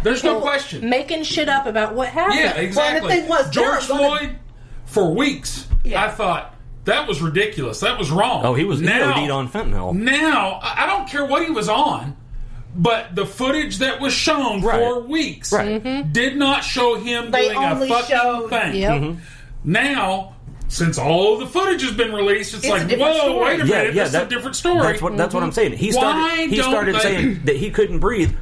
There's no question. Making shit up about what happened. Yeah, exactly. Well, the thing was, George Floyd, for weeks, I thought, that was ridiculous. That was wrong. Oh, he was OD'd on fentanyl. Now, I don't care what he was on, but the footage that was shown for weeks did not show him doing a fucking thing. Yep. Now, since all of the footage has been released, it's like, whoa, story. wait a minute, this is a different story. That's what I'm saying. He started saying that he couldn't breathe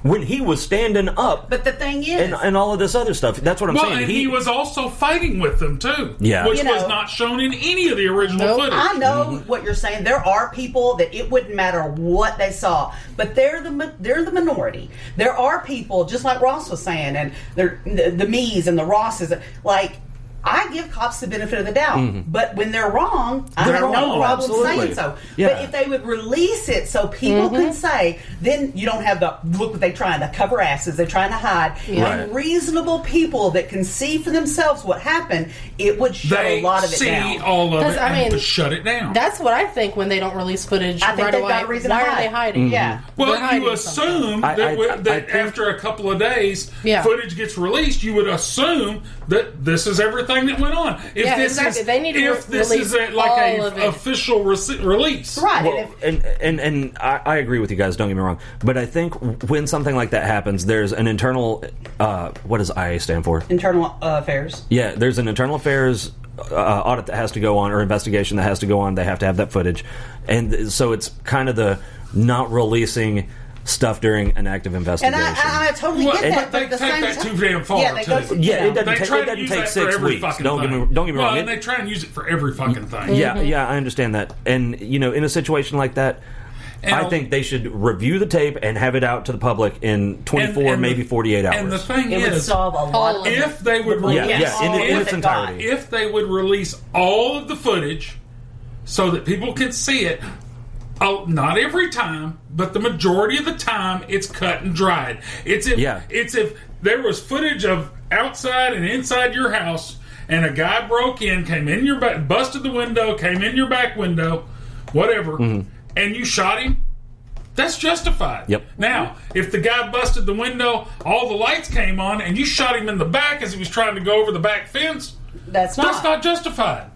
when he was standing up. But the thing is... And all of this other stuff. That's what I'm saying. And he was also fighting with them, too. Yeah. Which was not shown in any of the original footage. I know what you're saying. There are people that it wouldn't matter what they saw. But they're the minority. There are people, just like Ross was saying, and the me's and the Rosses, like... I give cops the benefit of the doubt, but when they're wrong, I have no problem saying so. Yeah. But if they would release it so people can say, then you don't have the look what they're trying to cover asses, they're trying to hide. And reasonable people that can see for themselves what happened, it would shut a lot of it down. They see all of it and would shut it down. That's what I think when they don't release footage. I think they've got a reason to hide. Why are they hiding? Yeah. Well, you assume that after a couple of days, footage gets released, you would assume that this is everything that went on. If this is, they need to is an official release, right? Well, and I agree with you guys. Don't get me wrong, but I think when something like that happens, there's an internal. What does IA stand for? Internal affairs. Yeah, there's an internal affairs audit that has to go on, or investigation that has to go on. They have to have that footage, and so it's kind of the not releasing stuff during an active investigation. And I totally get that. But they take that too damn far. Yeah, it doesn't take 6 weeks. Don't get me wrong. And they try and use it for every fucking thing. Yeah, I understand that. And, in a situation like that, I think they should review the tape and have it out to the public in 24, maybe 48 hours. And the thing it would solve a lot. If they would release, in its entirety. If they would release all of the footage so that people can see it. Oh, not every time, but the majority of the time, it's cut and dried. It's if there was footage of outside and inside your house, and a guy broke in, came in your back, busted the window, came in your back window, whatever, and you shot him. That's justified. Yep. Now, if the guy busted the window, all the lights came on, and you shot him in the back as he was trying to go over the back fence, that's not justified.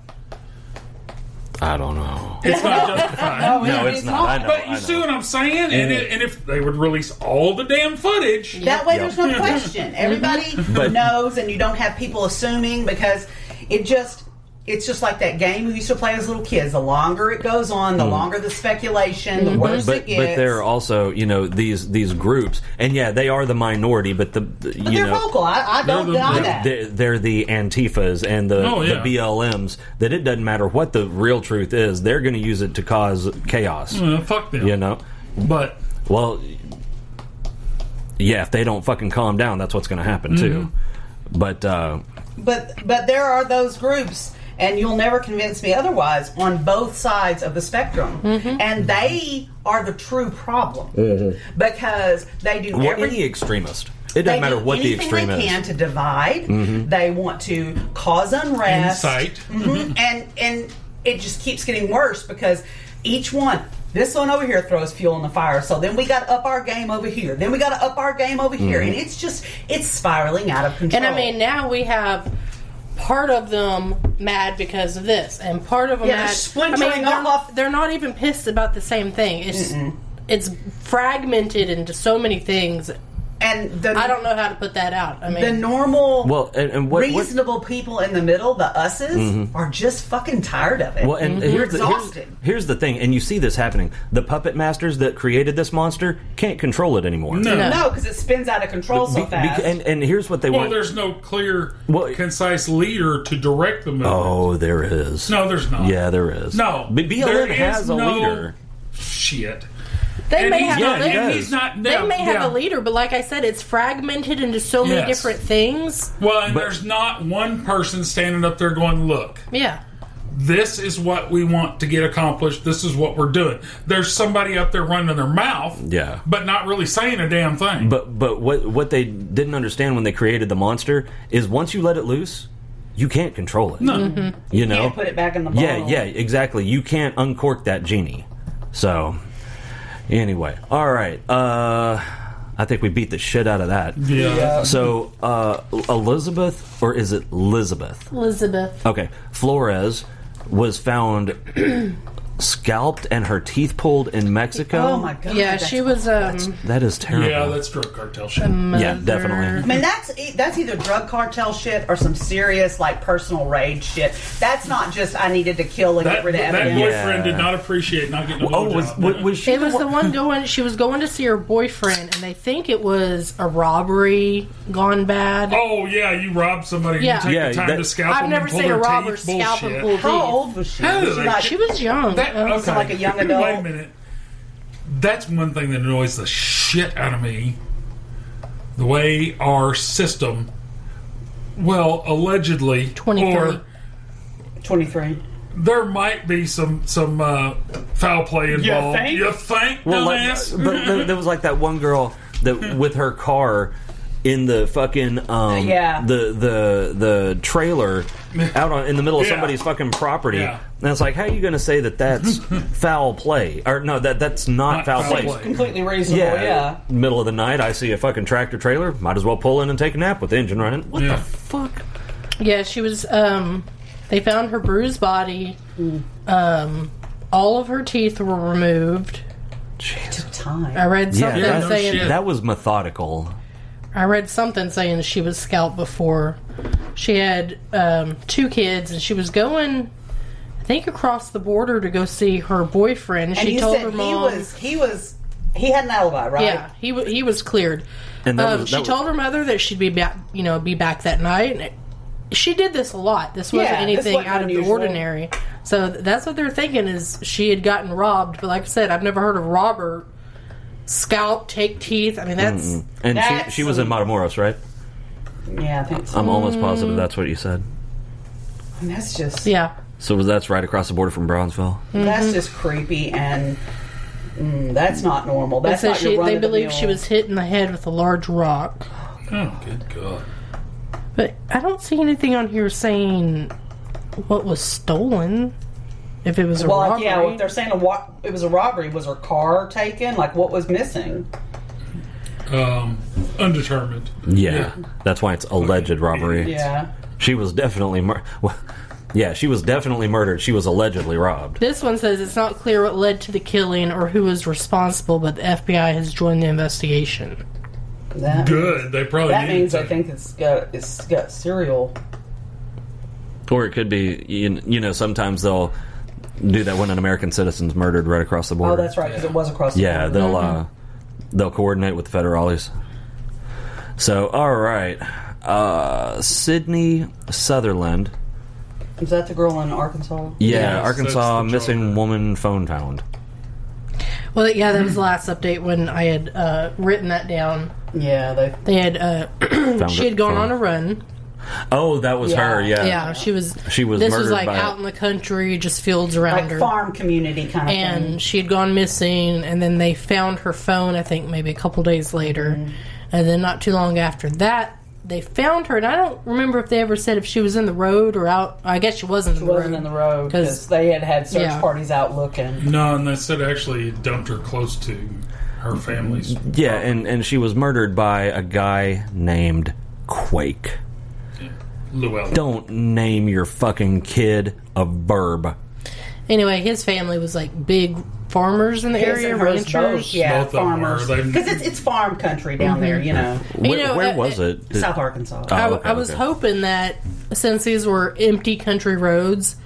I don't know. It's not justified. No, it's not. I know. But you see what I'm saying? And if they would release all the damn footage... That way there's no question. Everybody knows, and you don't have people assuming, because it's just like that game we used to play as little kids. The longer it goes on, the longer the speculation, the worse it gets. But there are also, these groups, and they are the minority, but they're vocal. I don't deny that. They're the Antifas and the BLMs, that it doesn't matter what the real truth is, they're going to use it to cause chaos. Fuck them. But... Well, if they don't fucking calm down, that's what's going to happen, too. But there are those groups... And you'll never convince me otherwise, on both sides of the spectrum. And they are the true problem. Because they do any extremist. It doesn't matter what the extreme is. They can to divide. They want to cause unrest. Incite. And it just keeps getting worse, because each one... This one over here throws fuel in the fire. So then we got to up our game over here. Then we got to up our game over here. And it's spiraling out of control. And now we have... part of them mad because of this, and part of them mad. They're not even pissed about the same thing. It's fragmented into so many things, and I don't know how to put that out. The normal, reasonable people in the middle, the us's, are just fucking tired of it. Well, and we're exhausted. Here's the thing, and you see this happening. The puppet masters that created this monster can't control it anymore. No, because it spins out of control so fast. And here's what they want. Well, there's no clear, concise leader to direct the movement. Oh, there is. No, there's not. Yeah, there is. No. BLM has a leader. Shit. They may have a leader, but like I said, it's fragmented into so many different things. Well, and there's not one person standing up there going, look. Yeah. This is what we want to get accomplished. This is what we're doing. There's somebody up there running their mouth, but not really saying a damn thing. But what they didn't understand when they created the monster is once you let it loose, you can't control it. No. You can't put it back in the bottle. Yeah, exactly. You can't uncork that genie. So... Anyway, all right. I think we beat the shit out of that. Yeah. So, Elizabeth, or is it Elizabeth? Elizabeth. Okay. Flores was found scalped and her teeth pulled in Mexico. Oh my god! Yeah, she was. That is terrible. Yeah, that's drug cartel shit. Yeah, definitely. I mean, that's either drug cartel shit or some serious like personal rage shit. That's not just I needed to kill and get rid of That evidence. boyfriend did not appreciate not getting a blowjob. Was she? It was the one going. She was going to see her boyfriend, and they think it was a robbery gone bad. Oh yeah, you robbed somebody. Yeah. You take Yeah, the time that- to scalp I've them never and pull seen a their robber teeth. scalp and Bullshit. pull How teeth. old was she? How Was did she they- like, She was young. So like a young adult? Wait a minute. That's one thing that annoys the shit out of me. The way our system, well, allegedly, 23. or 23. there might be some foul play involved. You think, Well, dumbass? but there was like that one girl that with her car in the fucking the trailer out in the middle of somebody's fucking property. Yeah. And it's like, how are you going to say that that's foul play? Or no, that's not foul play. Completely reasonable, yeah. Middle of the night, I see a fucking tractor trailer. Might as well pull in and take a nap with the engine running. What Yeah. the fuck? Yeah, she was. They found her bruised body. All of her teeth were removed. Took time. I read something no saying shit. That was methodical. I read something saying she was scalped before. She had 2 kids, and she was going, I think, across the border to go see her boyfriend. And she you told said her mom he had an alibi, right? Yeah, he was cleared. And She told her mother that she'd be back, be back that night. And she did this a lot. This wasn't Yeah, this anything wasn't out of the unusual. ordinary. So that's what they're thinking is she had gotten robbed. But like I said, I've never heard of robber scalp, take teeth. I mean, that's And she was in Matamoros, right? Yeah, I think so. I'm almost positive that's what you said. And that's just yeah. So that's right across the border from Brownsville. that's just creepy, and that's not normal. That's So not your they believe run-of-the-mill. she was hit in the head with a large rock. Oh, good God. But I don't see anything on here saying what was stolen. If it was a robbery. yeah. If they're saying it was a robbery, was her car taken? Like, what was missing? Undetermined. Yeah. That's why it's alleged robbery. Yeah. She was definitely she was definitely murdered. She was allegedly robbed. This one says it's not clear what led to the killing or who was responsible, but the FBI has joined the investigation. Good. They probably That needed means to. I think it's got serial. Or it could be, sometimes they'll do that when an American citizen's murdered right across the border. Oh, that's right, because it was across the Yeah, border. they'll coordinate with the federales. So, all right, Sydney Sutherland. Is that the girl in Arkansas? Yeah, Yes, Arkansas that's the missing Joker. woman phone found. Well, yeah, that was the last update when I had written that down. Yeah, They had she had gone on a run. Oh, that was her. Yeah, Yeah, she was. She was This was murdered like by out in the country, just fields around like her. farm community kind of thing. And she had gone missing, and then they found her phone, I think maybe a couple days later. And then not too long after that, they found her. And I don't remember if they ever said if she was in the road or out. I guess she wasn't in the road. Wasn't in the road because they had search Yeah. parties out looking. No, and they said actually dumped her close to her family's. Yeah, and she was murdered by a guy named Quake. Llewellyn. Don't name your fucking kid a verb. Anyway, his family was like big farmers in the His area, and hers ranchers. both, yeah, Both of them farmers. were. They- Because it's farm country down there, you know. Where was it? South Arkansas. I was hoping that since these were empty country roads,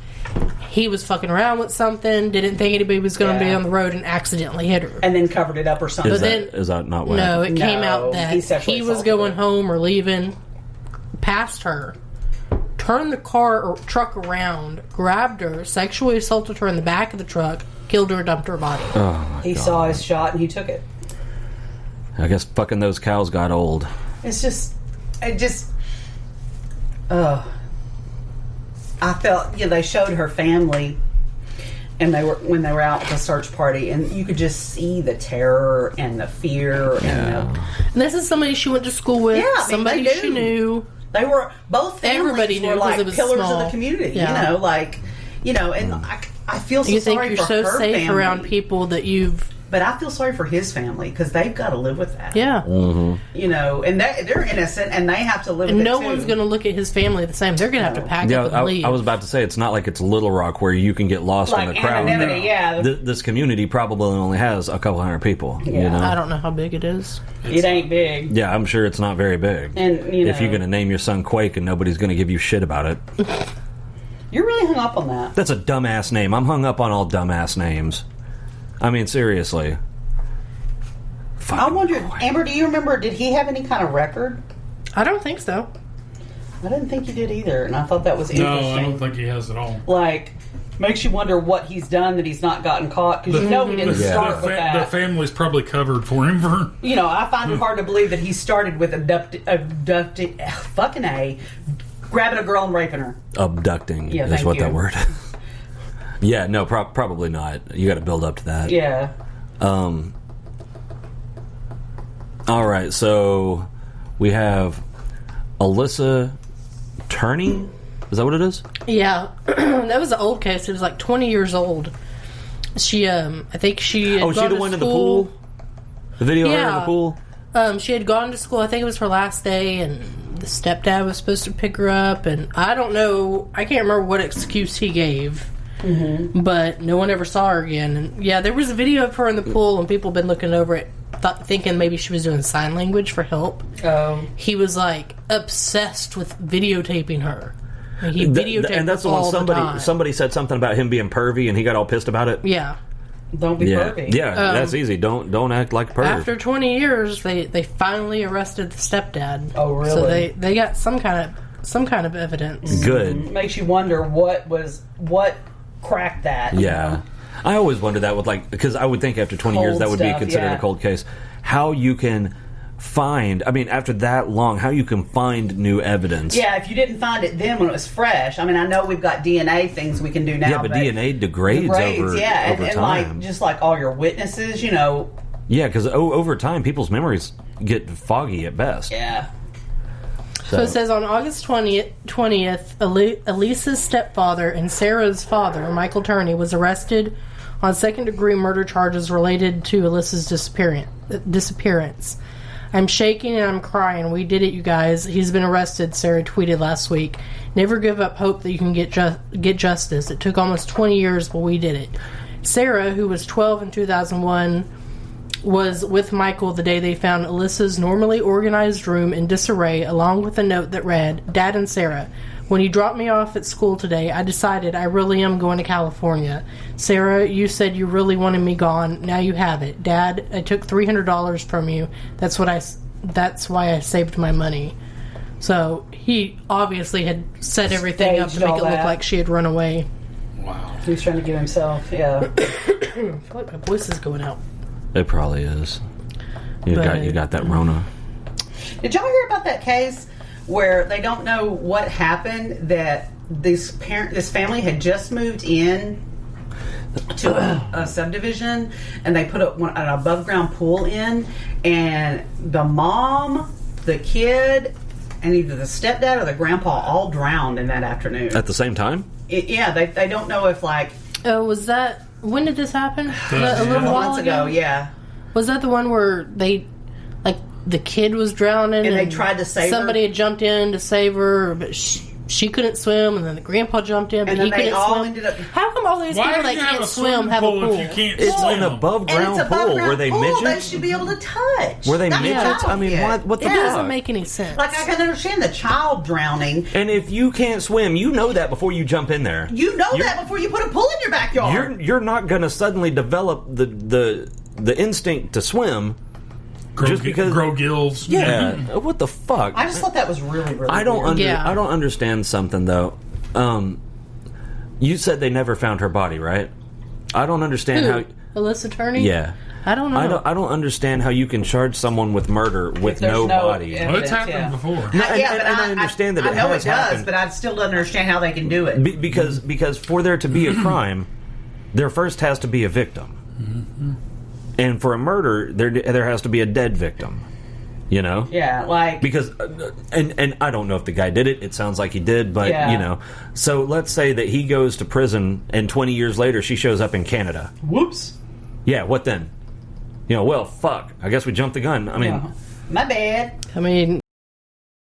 he was fucking around with something, didn't think anybody was going to be on the road and accidentally hit her. And then covered it up or something. Is that not what No, happened? it came No, out he that sexually he was assaulted going her. home or leaving, past her, turned the car or truck around, grabbed her, sexually assaulted her in the back of the truck, killed her, dumped her body. He saw his shot and he took it. I guess fucking those cows got old. It's just, I felt, they showed her family, and when they were out at the search party, and you could just see the terror and the fear and And this is somebody she went to school with, Yeah, I mean, somebody they she do. knew. they were both families Everybody knew were 'cause like it was pillars of small. the community. Yeah. And I feel so You think sorry you're for so her safe family. around people that you've But I feel sorry for his family because they've got to live with that. Yeah. Mm-hmm. You know, and they're innocent and they have to live and with it no too. one's going to look at his family the same. They're going to have to pack up and leave. I was about to say, it's not like it's Little Rock where you can get lost in the crowd. Anonymity, yeah. This community probably only has a couple hundred people. Yeah. You know? I don't know how big it is. It ain't big. Yeah, I'm sure it's not very big. And you know, if you're going to name your son Quake and nobody's going to give you shit about it. You're really hung up on that. That's a dumbass name. I'm hung up on all dumbass names. I mean, seriously. I wonder, Amber, do you remember, did he have any kind of record? I don't think so. I didn't think he did either, and I thought that was interesting. No, I don't think he has at all. Like, makes you wonder what he's done that he's not gotten caught, because you know he didn't start with that. The family's probably covered for him. You know, I find it hard to believe that he started with abducting, grabbing a girl and raping her. Abducting is what that word is. Yeah, no, probably not. You got to build up to that. Yeah. All right, so we have Alyssa Turney. Is that what it is? Yeah, that was an old case. It was like 20 years old. She, I think she had gone she the one in the pool? The video of her in the pool? She had gone to school. I think it was her last day, and the stepdad was supposed to pick her up. And I don't know. I can't remember what excuse he gave. Mm-hmm. But no one ever saw her again. And yeah, there was a video of her in the pool, and people have been looking over it, thinking maybe she was doing sign language for help. He was like obsessed with videotaping her. He videotaped and that's the one somebody said something about him being pervy, and he got all pissed about it. Yeah. Don't be pervy. Yeah, that's easy. Don't act like a perv. After 20 years, they finally arrested the stepdad. Oh, really? So they got some kind of evidence. Good. Makes you wonder what cracked that. Yeah. You know? I always wonder that with because I would think after 20 years that would be considered a cold case. How you can find, after that long, how you can find new evidence. Yeah, if you didn't find it then when it was fresh. I know we've got DNA things we can do now. Yeah, but DNA degrades over and time. Just like all your witnesses, you know. Yeah, because over time, people's memories get foggy at best. Yeah. So it says on August 20th, Elisa's stepfather and Sarah's father, Michael Turney, was arrested on second-degree murder charges related to Alyssa's disappearance. I'm shaking and I'm crying. We did it, you guys. He's been arrested, Sarah tweeted last week. Never give up hope that you can get justice. It took almost 20 years, but we did it. Sarah, who was 12 in 2001, was with Michael the day they found Alyssa's normally organized room in disarray, along with a note that read, Dad and Sarah, when you dropped me off at school today, I decided I really am going to California. Sarah, you said you really wanted me gone. Now you have it. Dad, I took $300 from you. That's why I saved my money. So he obviously had set everything up to make it look like she had run away. Wow. He was trying to get himself, yeah. I feel like my voice is going out. It probably is. You got that Rona. Did y'all hear about that case where they don't know what happened, that this family had just moved in to a subdivision, and they put an above ground pool in, and the mom, the kid, and either the stepdad or the grandpa all drowned in that afternoon at the same time. They don't know if was that, when did this happen? A little while months ago. Yeah. Was that the one where the kid was drowning and they tried to save her? Somebody had jumped in to save her, but she couldn't swim, and then the grandpa jumped in, but he couldn't swim. How come all these people that can't swim have a pool? It's an above ground pool. Were they midgets? They should be able to touch. Were they midgets? What the fuck? It doesn't make any sense. I can understand the child drowning. And if you can't swim, you know that before you jump in there. You know that before you put a pool in your backyard. You're not going to suddenly develop the instinct to swim. Just because grow gills. Yeah. What the fuck? I just thought that was really, really I don't weird. I don't understand something though. You said they never found her body, right? I don't understand how Alyssa Turney? Yeah. I don't know. I don't understand how you can charge someone with murder with no body. It's happened before. No, I understand that it has happened. But I still don't understand how they can do it. Because for there to be a crime, there first has to be a victim. Mm-hmm. And for a murder, there has to be a dead victim. You know? Yeah, because and I don't know if the guy did it. It sounds like he did, but you know. So let's say that he goes to prison, and 20 years later, she shows up in Canada. Whoops. Yeah, what then? well, fuck. I guess we jumped the gun. I mean, my bad. I mean,